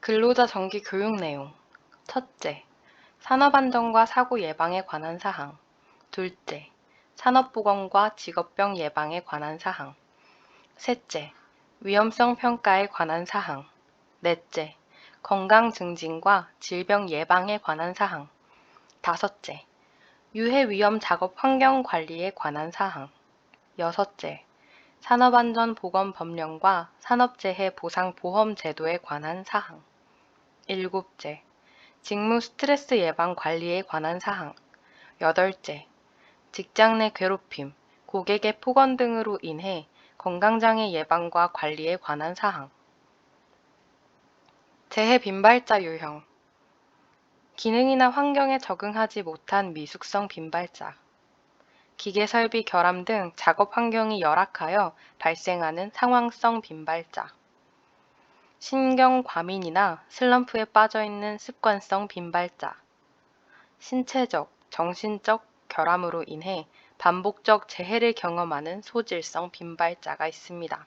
근로자 정기 교육 내용. 첫째, 산업안전과 사고 예방에 관한 사항. 둘째, 산업보건과 직업병 예방에 관한 사항. 셋째, 위험성 평가에 관한 사항. 넷째, 건강 증진과 질병 예방에 관한 사항. 다섯째, 유해 위험 작업 환경 관리에 관한 사항. 여섯째, 산업안전보건법령과 산업재해 보상보험 제도에 관한 사항. 일곱째, 직무 스트레스 예방 관리에 관한 사항. 여덟째, 직장 내 괴롭힘, 고객의 폭언 등으로 인해 건강장애 예방과 관리에 관한 사항. 재해 빈발자 유형. 기능이나 환경에 적응하지 못한 미숙성 빈발자. 기계 설비 결함 등 작업 환경이 열악하여 발생하는 상황성 빈발자. 신경 과민이나 슬럼프에 빠져 있는 습관성 빈발자. 신체적, 정신적 결함으로 인해 반복적 재해를 경험하는 소질성 빈발자가 있습니다.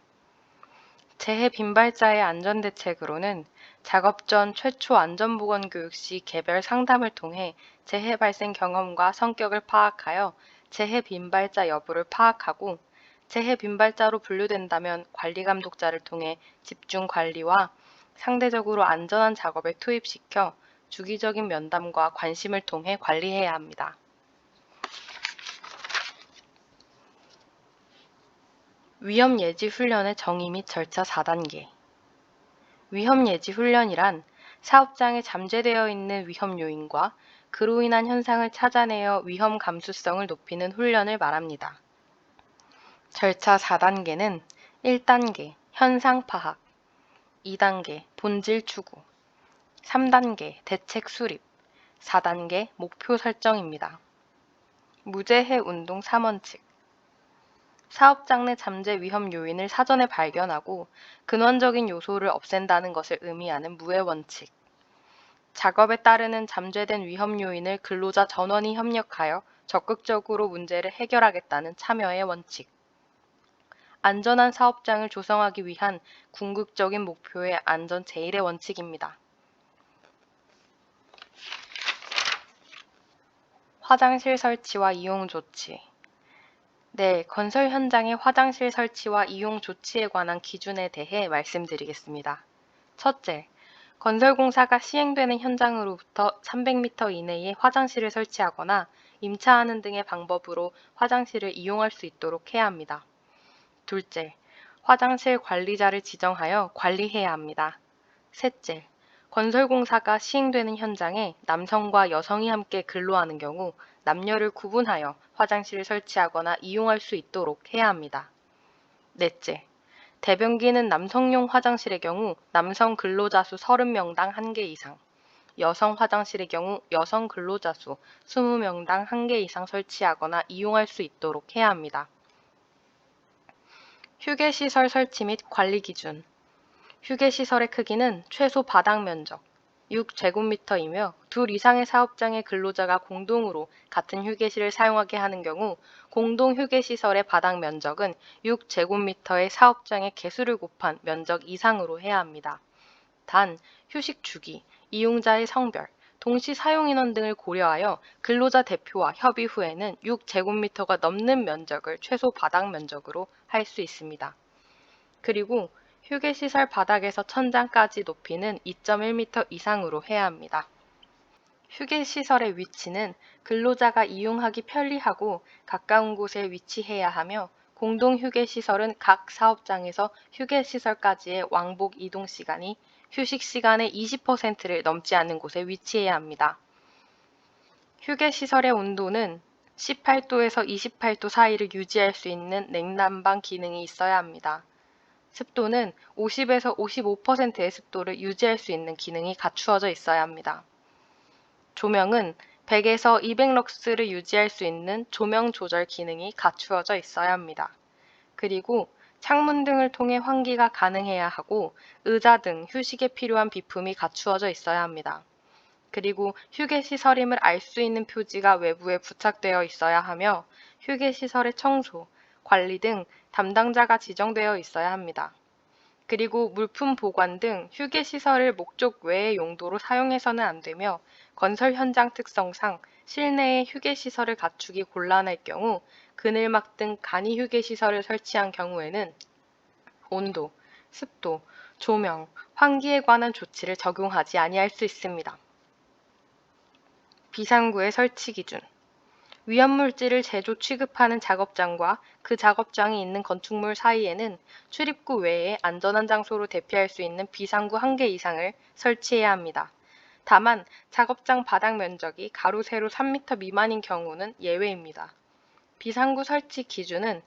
재해 빈발자의 안전대책으로는 작업 전 최초 안전보건교육 시 개별 상담을 통해 재해 발생 경험과 성격을 파악하여 재해 빈발자 여부를 파악하고 재해 빈발자로 분류된다면 관리감독자를 통해 집중 관리와 상대적으로 안전한 작업에 투입시켜 주기적인 면담과 관심을 통해 관리해야 합니다. 위험 예지 훈련의 정의 및 절차 4단계. 위험 예지 훈련이란 사업장에 잠재되어 있는 위험 요인과 그로 인한 현상을 찾아내어 위험 감수성을 높이는 훈련을 말합니다. 절차 4단계는 1단계 현상 파악, 2단계 본질 추구, 3단계 대책 수립, 4단계 목표 설정입니다. 무재해 운동 3원칙. 사업장 내 잠재 위험 요인을 사전에 발견하고 근원적인 요소를 없앤다는 것을 의미하는 무해 원칙. 작업에 따르는 잠재된 위험 요인을 근로자 전원이 협력하여 적극적으로 문제를 해결하겠다는 참여의 원칙. 안전한 사업장을 조성하기 위한 궁극적인 목표의 안전 제1의 원칙입니다. 화장실 설치와 이용 조치. 네, 건설 현장의 화장실 설치와 이용 조치에 관한 기준에 대해 말씀드리겠습니다. 첫째, 건설공사가 시행되는 현장으로부터 300m 이내에 화장실을 설치하거나 임차하는 등의 방법으로 화장실을 이용할 수 있도록 해야 합니다. 둘째, 화장실 관리자를 지정하여 관리해야 합니다. 셋째, 건설공사가 시행되는 현장에 남성과 여성이 함께 근로하는 경우 남녀를 구분하여 화장실을 설치하거나 이용할 수 있도록 해야 합니다. 넷째, 대변기는 남성용 화장실의 경우 남성 근로자 수 30명당 1개 이상, 여성 화장실의 경우 여성 근로자 수 20명당 1개 이상 설치하거나 이용할 수 있도록 해야 합니다. 휴게시설 설치 및 관리 기준. 휴게시설의 크기는 최소 바닥 면적 6제곱미터이며 둘 이상의 사업장의 근로자가 공동으로 같은 휴게실을 사용하게 하는 경우 공동 휴게시설의 바닥 면적은 6제곱미터의 사업장의 개수를 곱한 면적 이상으로 해야 합니다. 단, 휴식 주기, 이용자의 성별, 동시 사용 인원 등을 고려하여 근로자 대표와 협의 후에는 6제곱미터가 넘는 면적을 최소 바닥 면적으로 할 수 있습니다. 그리고 휴게시설 바닥에서 천장까지 높이는 2.1m 이상으로 해야 합니다. 휴게시설의 위치는 근로자가 이용하기 편리하고 가까운 곳에 위치해야 하며 공동 휴게시설은 각 사업장에서 휴게시설까지의 왕복 이동 시간이 휴식 시간의 20%를 넘지 않는 곳에 위치해야 합니다. 휴게시설의 온도는 18도에서 28도 사이를 유지할 수 있는 냉난방 기능이 있어야 합니다. 습도는 50에서 55%의 습도를 유지할 수 있는 기능이 갖추어져 있어야 합니다. 조명은 100에서 200럭스를 유지할 수 있는 조명 조절 기능이 갖추어져 있어야 합니다. 그리고 창문 등을 통해 환기가 가능해야 하고 의자 등 휴식에 필요한 비품이 갖추어져 있어야 합니다. 그리고 휴게시설임을 알 수 있는 표지가 외부에 부착되어 있어야 하며 휴게시설의 청소, 관리 등 담당자가 지정되어 있어야 합니다. 그리고 물품 보관 등 휴게시설을 목적 외의 용도로 사용해서는 안 되며 건설 현장 특성상 실내에 휴게시설을 갖추기 곤란할 경우 그늘막 등 간이 휴게시설을 설치한 경우에는 온도, 습도, 조명, 환기에 관한 조치를 적용하지 아니할 수 있습니다. 비상구의 설치 기준 위험물질을 제조 취급하는 작업장과 그 작업장이 있는 건축물 사이에는 출입구 외에 안전한 장소로 대피할 수 있는 비상구 1개 이상을 설치해야 합니다. 다만 작업장 바닥 면적이 가로 세로 3m 미만인 경우는 예외입니다. 비상구 설치 기준은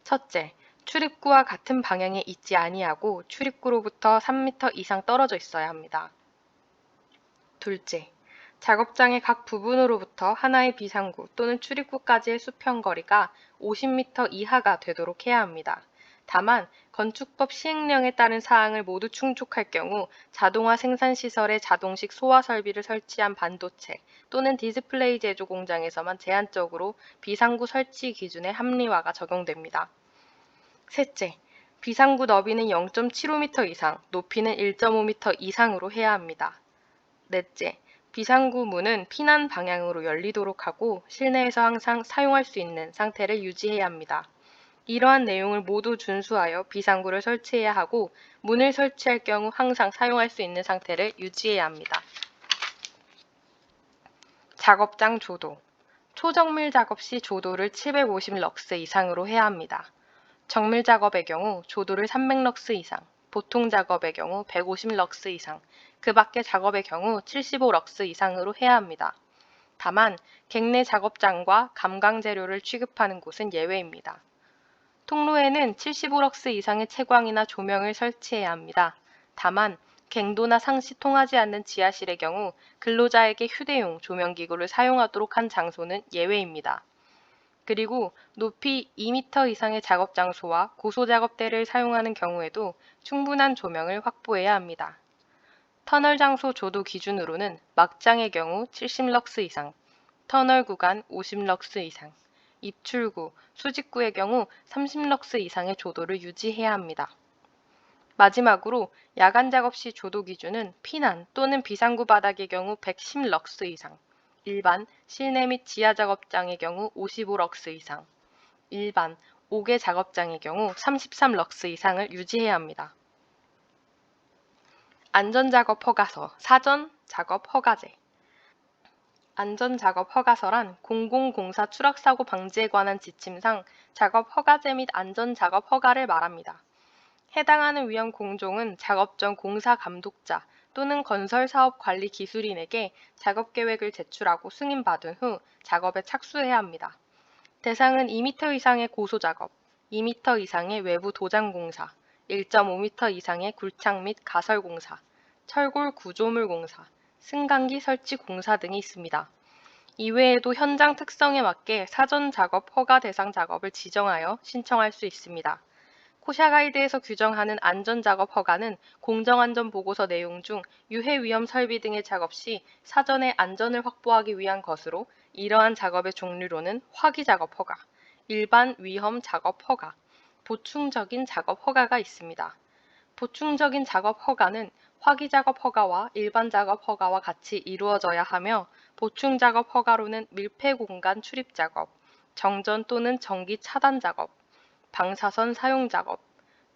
첫째, 출입구와 같은 방향에 있지 아니하고 출입구로부터 3m 이상 떨어져 있어야 합니다. 둘째, 작업장의 각 부분으로부터 하나의 비상구 또는 출입구까지의 수평 거리가 50m 이하가 되도록 해야 합니다. 다만 건축법 시행령에 따른 사항을 모두 충족할 경우 자동화 생산시설에 자동식 소화 설비를 설치한 반도체 또는 디스플레이 제조 공장에서만 제한적으로 비상구 설치 기준의 합리화가 적용됩니다. 셋째, 비상구 너비는 0.75m 이상, 높이는 1.5m 이상으로 해야 합니다. 넷째, 비상구 문은 피난 방향으로 열리도록 하고 실내에서 항상 사용할 수 있는 상태를 유지해야 합니다. 이러한 내용을 모두 준수하여 비상구를 설치해야 하고 문을 설치할 경우 항상 사용할 수 있는 상태를 유지해야 합니다. 작업장 조도 초정밀 작업 시 조도를 750럭스 이상으로 해야 합니다. 정밀 작업의 경우 조도를 300럭스 이상, 보통 작업의 경우 150럭스 이상, 그 밖의 작업의 경우 75럭스 이상으로 해야 합니다. 다만 객내 작업장과 감강 재료를 취급하는 곳은 예외입니다. 통로에는 75럭스 이상의 채광이나 조명을 설치해야 합니다. 다만 갱도나 상시 통하지 않는 지하실의 경우 근로자에게 휴대용 조명기구를 사용하도록 한 장소는 예외입니다. 그리고 높이 2m 이상의 작업 장소와 고소 작업대를 사용하는 경우에도 충분한 조명을 확보해야 합니다. 터널 장소 조도 기준으로는 막장의 경우 70럭스 이상, 터널 구간 50럭스 이상, 입출구, 수직구의 경우 30럭스 이상의 조도를 유지해야 합니다. 마지막으로 야간 작업 시 조도 기준은 피난 또는 비상구 바닥의 경우 110럭스 이상, 일반 실내 및 지하 작업장의 경우 55럭스 이상, 일반 5개 작업장의 경우 33럭스 이상을 유지해야 합니다. 안전작업 허가서, 사전 작업 허가제. 안전작업 허가서란 공공공사 추락사고 방지에 관한 지침상 작업 허가제 및 안전작업 허가를 말합니다. 해당하는 위험 공종은 작업 전 공사 감독자 또는 건설사업 관리 기술인에게 작업 계획을 제출하고 승인받은 후 작업에 착수해야 합니다. 대상은 2m 이상의 고소작업, 2m 이상의 외부 도장공사, 1.5m 이상의 굴착 및 가설공사, 철골 구조물 공사, 승강기 설치 공사 등이 있습니다. 이외에도 현장 특성에 맞게 사전 작업 허가 대상 작업을 지정하여 신청할 수 있습니다. 코샤 가이드에서 규정하는 안전작업 허가는 공정안전보고서 내용 중 유해위험 설비 등의 작업 시 사전에 안전을 확보하기 위한 것으로 이러한 작업의 종류로는 화기작업 허가, 일반 위험 작업 허가, 보충적인 작업 허가가 있습니다. 보충적인 작업 허가는 화기작업 허가와 일반 작업 허가와 같이 이루어져야 하며 보충작업 허가로는 밀폐공간 출입 작업, 정전 또는 전기 차단 작업, 방사선 사용 작업,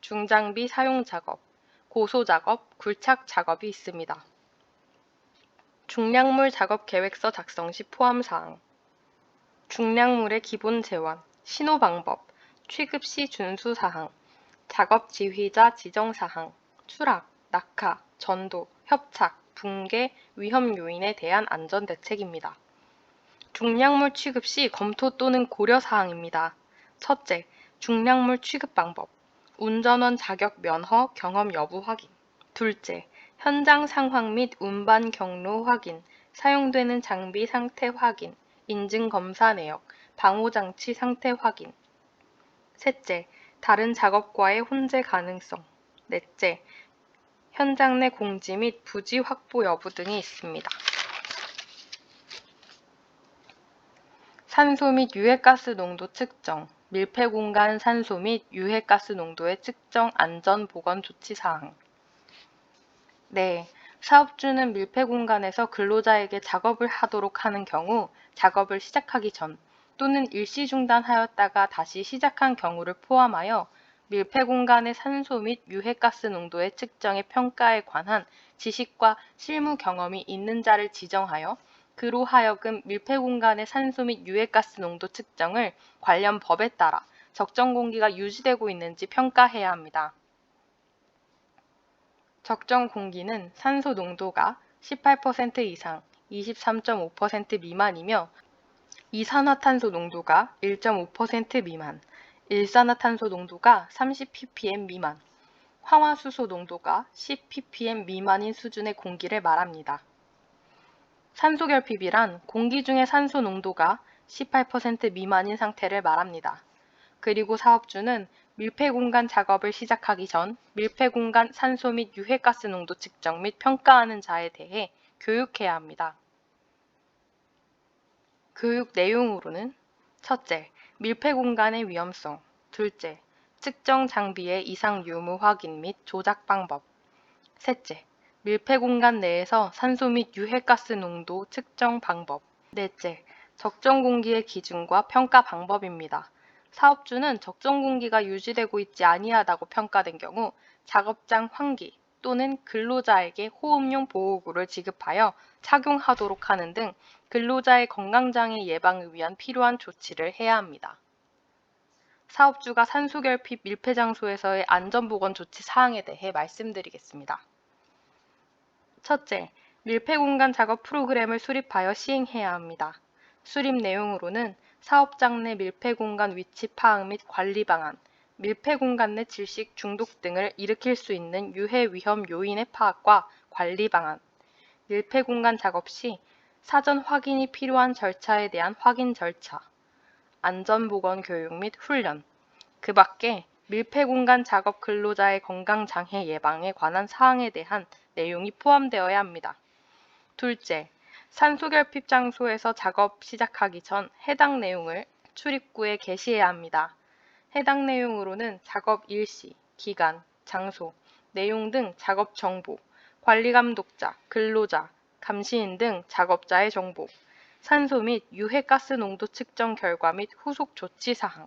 중장비 사용 작업, 고소 작업, 굴착 작업이 있습니다. 중량물 작업 계획서 작성 시 포함 사항. 중량물의 기본 재원, 신호 방법, 취급 시 준수 사항, 작업 지휘자 지정 사항, 추락, 낙하, 전도, 협착, 붕괴, 위험 요인에 대한 안전 대책입니다. 중량물 취급 시 검토 또는 고려 사항입니다. 첫째, 중량물 취급 방법, 운전원 자격 면허 경험 여부 확인. 둘째, 현장 상황 및 운반 경로 확인, 사용되는 장비 상태 확인, 인증 검사 내역, 방호 장치 상태 확인. 셋째, 다른 작업과의 혼재 가능성. 넷째, 현장 내 공지 및 부지 확보 여부 등이 있습니다. 산소 및 유해가스 농도 측정, 밀폐 공간 산소 및 유해가스 농도의 측정 안전 보건 조치 사항. 네, 사업주는 밀폐 공간에서 근로자에게 작업을 하도록 하는 경우 작업을 시작하기 전 또는 일시 중단하였다가 다시 시작한 경우를 포함하여 밀폐 공간의 산소 및 유해가스 농도의 측정의 평가에 관한 지식과 실무 경험이 있는 자를 지정하여 그로 하여금 밀폐 공간의 산소 및 유해가스 농도 측정을 관련 법에 따라 적정 공기가 유지되고 있는지 평가해야 합니다. 적정 공기는 산소 농도가 18% 이상 23.5% 미만이며 이산화탄소 농도가 1.5% 미만, 일산화탄소 농도가 30ppm 미만, 황화수소 농도가 10ppm 미만인 수준의 공기를 말합니다. 산소 결핍이란 공기 중의 산소 농도가 18% 미만인 상태를 말합니다. 그리고 사업주는 밀폐 공간 작업을 시작하기 전 밀폐 공간 산소 및 유해가스 농도 측정 및 평가하는 자에 대해 교육해야 합니다. 교육 내용으로는 첫째, 밀폐 공간의 위험성. 둘째, 측정 장비의 이상 유무 확인 및 조작 방법. 셋째, 밀폐 공간 내에서 산소 및 유해가스 농도 측정 방법. 넷째, 적정 공기의 기준과 평가 방법입니다. 사업주는 적정 공기가 유지되고 있지 아니하다고 평가된 경우 작업장 환기 또는 근로자에게 호흡용 보호구를 지급하여 착용하도록 하는 등 근로자의 건강장애 예방을 위한 필요한 조치를 해야 합니다. 사업주가 산소결핍 밀폐 장소에서의 안전보건 조치 사항에 대해 말씀드리겠습니다. 첫째, 밀폐 공간 작업 프로그램을 수립하여 시행해야 합니다. 수립 내용으로는 사업장 내 밀폐 공간 위치 파악 및 관리 방안, 밀폐 공간 내 질식 중독 등을 일으킬 수 있는 유해 위험 요인의 파악과 관리 방안, 밀폐 공간 작업 시 사전 확인이 필요한 절차에 대한 확인 절차, 안전보건 교육 및 훈련, 그 밖에 밀폐 공간 작업 근로자의 건강장애 예방에 관한 사항에 대한 내용이 포함되어야 합니다. 둘째, 산소결핍 장소에서 작업 시작하기 전 해당 내용을 출입구에 게시해야 합니다. 해당 내용으로는 작업 일시, 기간, 장소, 내용 등 작업 정보, 관리 감독자, 근로자, 감시인 등 작업자의 정보, 산소 및 유해가스 농도 측정 결과 및 후속 조치 사항,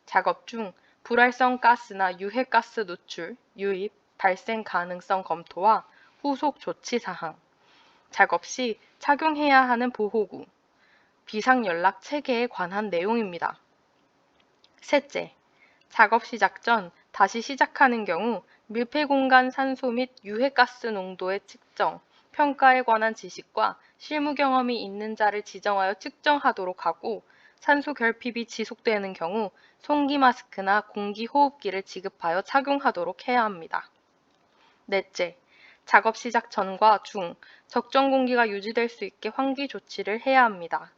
작업 중 불활성 가스나 유해가스 노출, 유입, 발생 가능성 검토와 후속 조치 사항, 작업 시 착용해야 하는 보호구, 비상연락 체계에 관한 내용입니다. 셋째, 작업 시작 전 다시 시작하는 경우 밀폐 공간 산소 및 유해가스 농도의 측정, 평가에 관한 지식과 실무 경험이 있는 자를 지정하여 측정하도록 하고 산소 결핍이 지속되는 경우 송기 마스크나 공기 호흡기를 지급하여 착용하도록 해야 합니다. 넷째, 작업 시작 전과 중 적정 공기가 유지될 수 있게 환기 조치를 해야 합니다.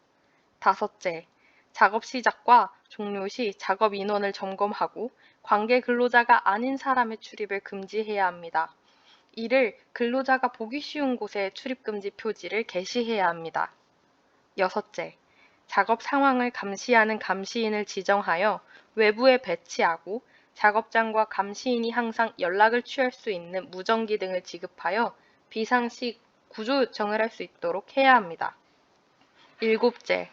다섯째, 작업 시작과 종료 시 작업 인원을 점검하고 관계 근로자가 아닌 사람의 출입을 금지해야 합니다. 이를 근로자가 보기 쉬운 곳에 출입금지 표지를 게시해야 합니다. 여섯째, 작업 상황을 감시하는 감시인을 지정하여 외부에 배치하고 작업장과 감시인이 항상 연락을 취할 수 있는 무전기 등을 지급하여 비상시 구조 요청을 할 수 있도록 해야 합니다. 일곱째,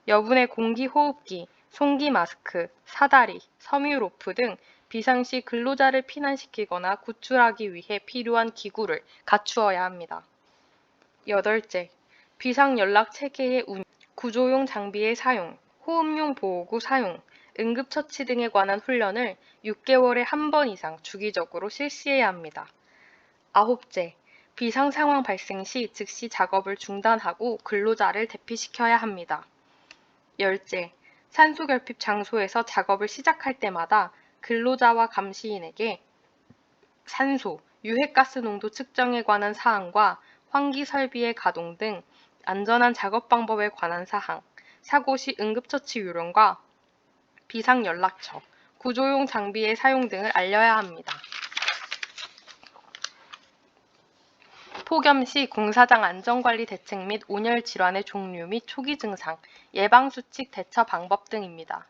여분의 공기 호흡기, 송기 마스크, 사다리, 섬유 로프 등 비상시 근로자를 피난시키거나 구출하기 위해 필요한 기구를 갖추어야 합니다. 여덟째, 비상연락 체계의 운영, 구조용 장비의 사용, 호흡용 보호구 사용, 응급처치 등에 관한 훈련을 6개월에 한 번 이상 주기적으로 실시해야 합니다. 아홉째, 비상 상황 발생 시 즉시 작업을 중단하고 근로자를 대피시켜야 합니다. 열째, 산소결핍 장소에서 작업을 시작할 때마다 근로자와 감시인에게 산소, 유해가스 농도 측정에 관한 사항과 환기 설비의 가동 등 안전한 작업 방법에 관한 사항, 사고 시 응급처치 요령과 비상연락처, 구조용 장비의 사용 등을 알려야 합니다. 폭염 시 공사장 안전관리 대책 및 온열 질환의 종류 및 초기 증상, 예방수칙 대처 방법 등입니다.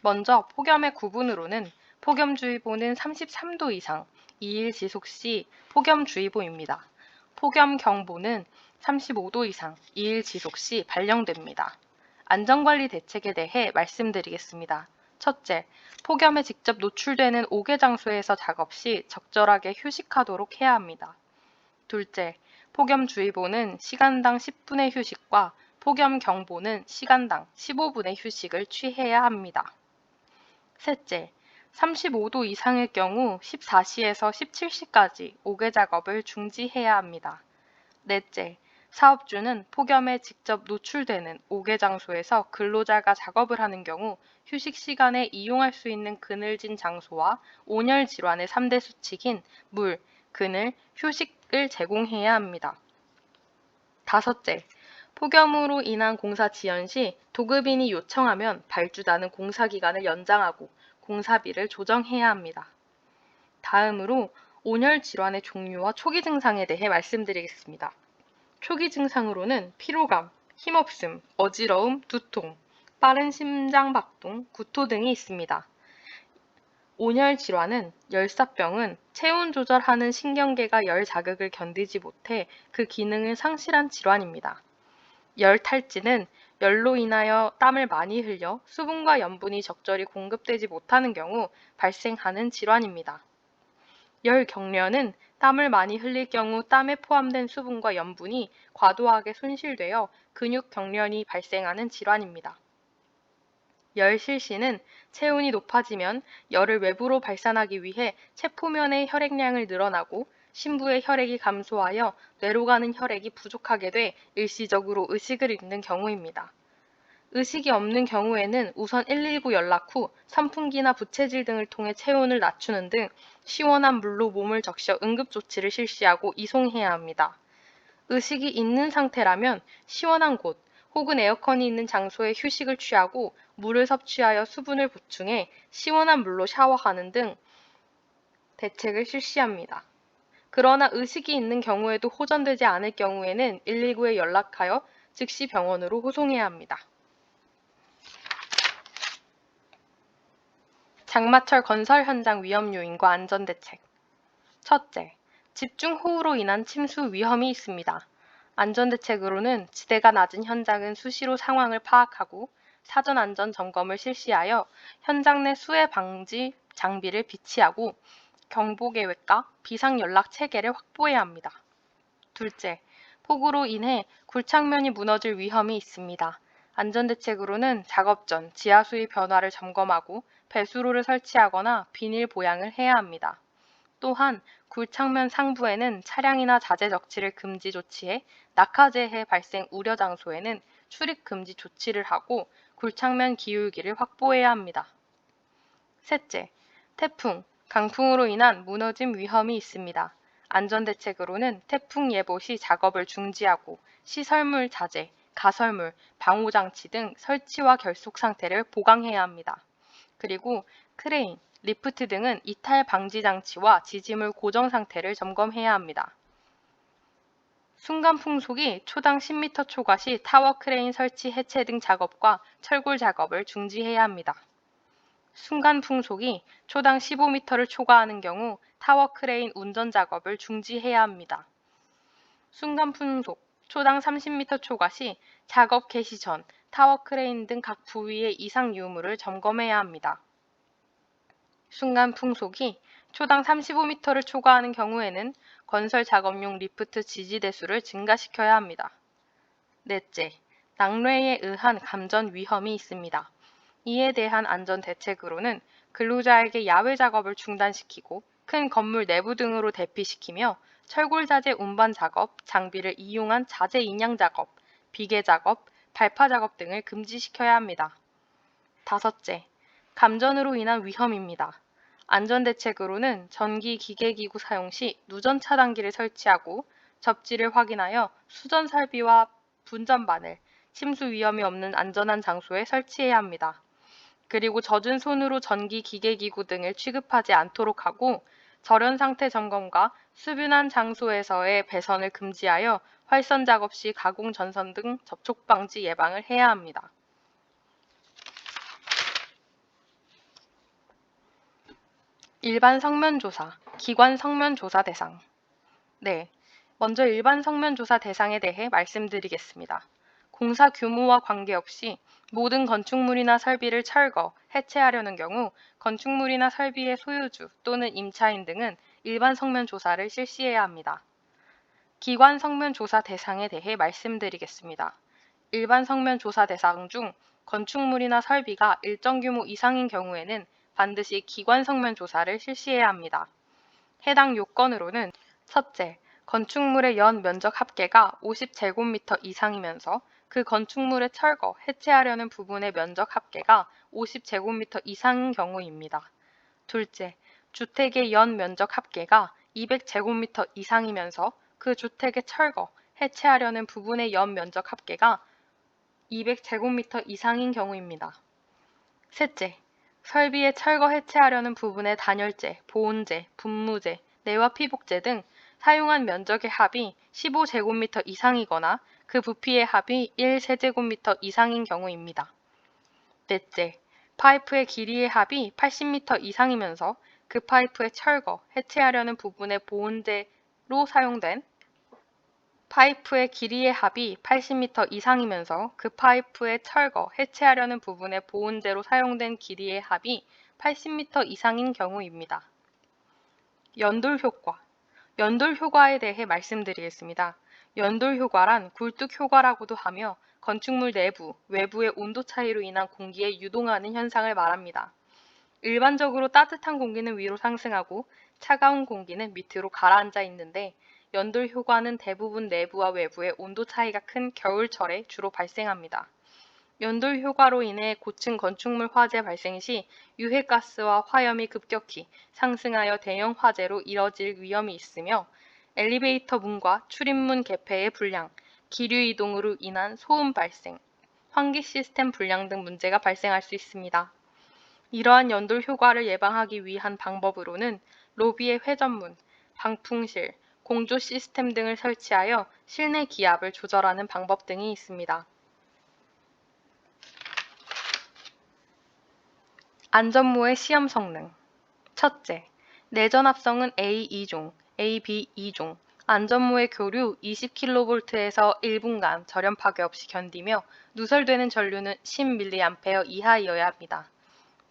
먼저 폭염의 구분으로는 폭염주의보는 33도 이상 2일 지속 시 폭염주의보입니다. 폭염경보는 35도 이상 2일 지속 시 발령됩니다. 안전관리 대책에 대해 말씀드리겠습니다. 첫째, 폭염에 직접 노출되는 5개 장소에서 작업 시 적절하게 휴식하도록 해야 합니다. 둘째, 폭염주의보는 시간당 10분의 휴식과 폭염경보는 시간당 15분의 휴식을 취해야 합니다. 셋째, 35도 이상의 경우 14시에서 17시까지 5개 작업을 중지해야 합니다. 넷째, 사업주는 폭염에 직접 노출되는 5개 장소에서 근로자가 작업을 하는 경우 휴식 시간에 이용할 수 있는 그늘진 장소와 온열 질환의 3대 수칙인 물, 그늘, 휴식을 제공해야 합니다. 다섯째, 폭염으로 인한 공사 지연 시 도급인이 요청하면 발주단은 공사 기간을 연장하고 공사비를 조정해야 합니다. 다음으로 온열 질환의 종류와 초기 증상에 대해 말씀드리겠습니다. 초기 증상으로는 피로감, 힘없음, 어지러움, 두통, 빠른 심장박동, 구토 등이 있습니다. 온열 질환은 열사병은 체온 조절하는 신경계가 열 자극을 견디지 못해 그 기능을 상실한 질환입니다. 열 탈진은 열로 인하여 땀을 많이 흘려 수분과 염분이 적절히 공급되지 못하는 경우 발생하는 질환입니다. 열 경련은 땀을 많이 흘릴 경우 땀에 포함된 수분과 염분이 과도하게 손실되어 근육 경련이 발생하는 질환입니다. 열 실신은 체온이 높아지면 열을 외부로 발산하기 위해 체포면의 혈액량을 늘어나고 심부의 혈액이 감소하여 뇌로 가는 혈액이 부족하게 돼 일시적으로 의식을 잃는 경우입니다. 의식이 없는 경우에는 우선 119 연락 후 선풍기나 부채질 등을 통해 체온을 낮추는 등 시원한 물로 몸을 적셔 응급조치를 실시하고 이송해야 합니다. 의식이 있는 상태라면 시원한 곳 혹은 에어컨이 있는 장소에 휴식을 취하고 물을 섭취하여 수분을 보충해 시원한 물로 샤워하는 등 대책을 실시합니다. 그러나 의식이 있는 경우에도 호전되지 않을 경우에는 119에 연락하여 즉시 병원으로 호송해야 합니다. 장마철 건설 현장 위험 요인과 안전 대책. 첫째, 집중호우로 인한 침수 위험이 있습니다. 안전 대책으로는 지대가 낮은 현장은 수시로 상황을 파악하고 사전 안전 점검을 실시하여 현장 내 수해 방지 장비를 비치하고 경보 계획과 비상 연락 체계를 확보해야 합니다. 둘째, 폭우로 인해 굴착면이 무너질 위험이 있습니다. 안전대책으로는 작업 전 지하 수위 변화를 점검하고 배수로를 설치하거나 비닐 보양을 해야 합니다. 또한 굴착면 상부에는 차량이나 자재 적치를 금지 조치해 낙하재해 발생 우려 장소에는 출입 금지 조치를 하고 굴착면 기울기를 확보해야 합니다. 셋째, 태풍, 강풍으로 인한 무너짐 위험이 있습니다. 안전대책으로는 태풍 예보 시 작업을 중지하고 시설물 자재, 가설물, 방호장치 등 설치와 결속 상태를 보강해야 합니다. 그리고 크레인, 리프트 등은 이탈 방지 장치와 지지물 고정 상태를 점검해야 합니다. 순간 풍속이 초당 10m 초과 시 타워 크레인 설치 해체 등 작업과 철골 작업을 중지해야 합니다. 순간 풍속이 초당 15m를 초과하는 경우 타워 크레인 운전 작업을 중지해야 합니다. 순간 풍속 초당 30m 초과 시 작업 개시 전 타워 크레인 등 각 부위의 이상 유무를 점검해야 합니다. 순간 풍속이 초당 35m를 초과하는 경우에는 건설 작업용 리프트 지지 대수를 증가시켜야 합니다. 넷째, 낙뢰에 의한 감전 위험이 있습니다. 이에 대한 안전 대책으로는 근로자에게 야외 작업을 중단시키고 큰 건물 내부 등으로 대피시키며 철골 자재 운반 작업, 장비를 이용한 자재 인양 작업, 비계 작업, 발파 작업 등을 금지시켜야 합니다. 다섯째, 감전으로 인한 위험입니다. 안전대책으로는 전기 기계기구 사용 시 누전 차단기를 설치하고 접지를 확인하여 수전 설비와 분전반을 침수 위험이 없는 안전한 장소에 설치해야 합니다. 그리고 젖은 손으로 전기 기계기구 등을 취급하지 않도록 하고 절연 상태 점검과 수분한 장소에서의 배선을 금지하여 활선 작업 시 가공 전선 등 접촉 방지 예방을 해야 합니다. 일반 성면조사, 기관 성면조사 대상. 네, 먼저 일반 성면조사 대상에 대해 말씀드리겠습니다. 공사 규모와 관계없이 모든 건축물이나 설비를 철거, 해체하려는 경우 건축물이나 설비의 소유주 또는 임차인 등은 일반 성면조사를 실시해야 합니다. 기관 성면조사 대상에 대해 말씀드리겠습니다. 일반 성면조사 대상 중 건축물이나 설비가 일정 규모 이상인 경우에는 반드시 기관 성면조사를 실시해야 합니다. 해당 요건으로는 첫째, 건축물의 연 면적 합계가 50제곱미터 이상이면서 그 건축물의 철거, 해체하려는 부분의 면적 합계가 50제곱미터 이상인 경우입니다. 둘째, 주택의 연 면적 합계가 200제곱미터 이상이면서 그 주택의 철거, 해체하려는 부분의 연 면적 합계가 200제곱미터 이상인 경우입니다. 셋째, 설비의 철거 해체하려는 부분의 단열재, 보온재, 분무재, 내와 피복재 등 사용한 면적의 합이 15제곱미터 이상이거나 그 부피의 합이 1세제곱미터 이상인 경우입니다. 넷째, 파이프의 길이의 합이 80m 이상이면서 그 파이프의 철거, 해체하려는 부분의 보온재로 사용된 파이프의 길이의 합이 80m 이상이면서 그 파이프의 철거, 해체하려는 부분의 보온재로 사용된 길이의 합이 80m 이상인 경우입니다. 연돌 효과. 연돌 효과에 대해 말씀드리겠습니다. 연돌 효과란 굴뚝 효과라고도 하며 건축물 내부, 외부의 온도 차이로 인한 공기에 유동하는 현상을 말합니다. 일반적으로 따뜻한 공기는 위로 상승하고 차가운 공기는 밑으로 가라앉아 있는데 연돌 효과는 대부분 내부와 외부의 온도 차이가 큰 겨울철에 주로 발생합니다. 연돌 효과로 인해 고층 건축물 화재 발생 시 유해가스와 화염이 급격히 상승하여 대형 화재로 이뤄질 위험이 있으며 엘리베이터 문과 출입문 개폐의 불량, 기류 이동으로 인한 소음 발생, 환기 시스템 불량 등 문제가 발생할 수 있습니다. 이러한 연돌 효과를 예방하기 위한 방법으로는 로비의 회전문, 방풍실, 공조 시스템 등을 설치하여 실내 기압을 조절하는 방법 등이 있습니다. 안전모의 시험 성능. 첫째, 내전 합성은 A2종, AB2종, 안전모의 교류 20kV에서 1분간 절연 파괴 없이 견디며 누설되는 전류는 10mA 이하이어야 합니다.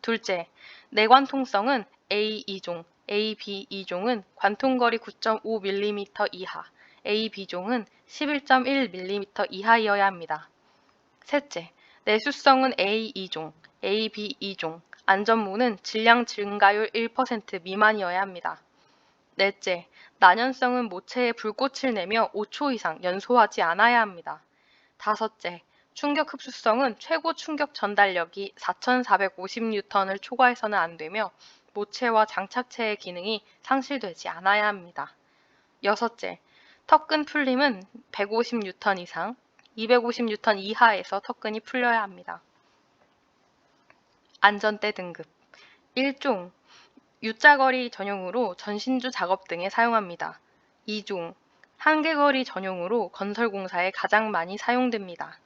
둘째, 내관 통성은 A2종, AB2종은 관통거리 9.5mm 이하, AB종은 11.1mm 이하이어야 합니다. 셋째, 내수성은 A2종, AB2종, 안전모는 질량 증가율 1% 미만이어야 합니다. 넷째, 난연성은 모체에 불꽃을 내며 5초 이상 연소하지 않아야 합니다. 다섯째, 충격 흡수성은 최고 충격 전달력이 4,450N을 초과해서는 안 되며 모체와 장착체의 기능이 상실되지 않아야 합니다. 여섯째, 턱근 풀림은 150N 이상, 250N 이하에서 턱근이 풀려야 합니다. 안전대 등급 1종, U자거리 전용으로 전신주 작업 등에 사용합니다. 2종, 한계거리 전용으로 건설공사에 가장 많이 사용됩니다.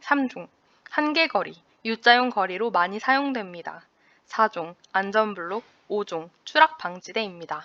3종, 한계거리, U자용 거리로 많이 사용됩니다. 4종, 안전블록, 5종, 추락방지대입니다.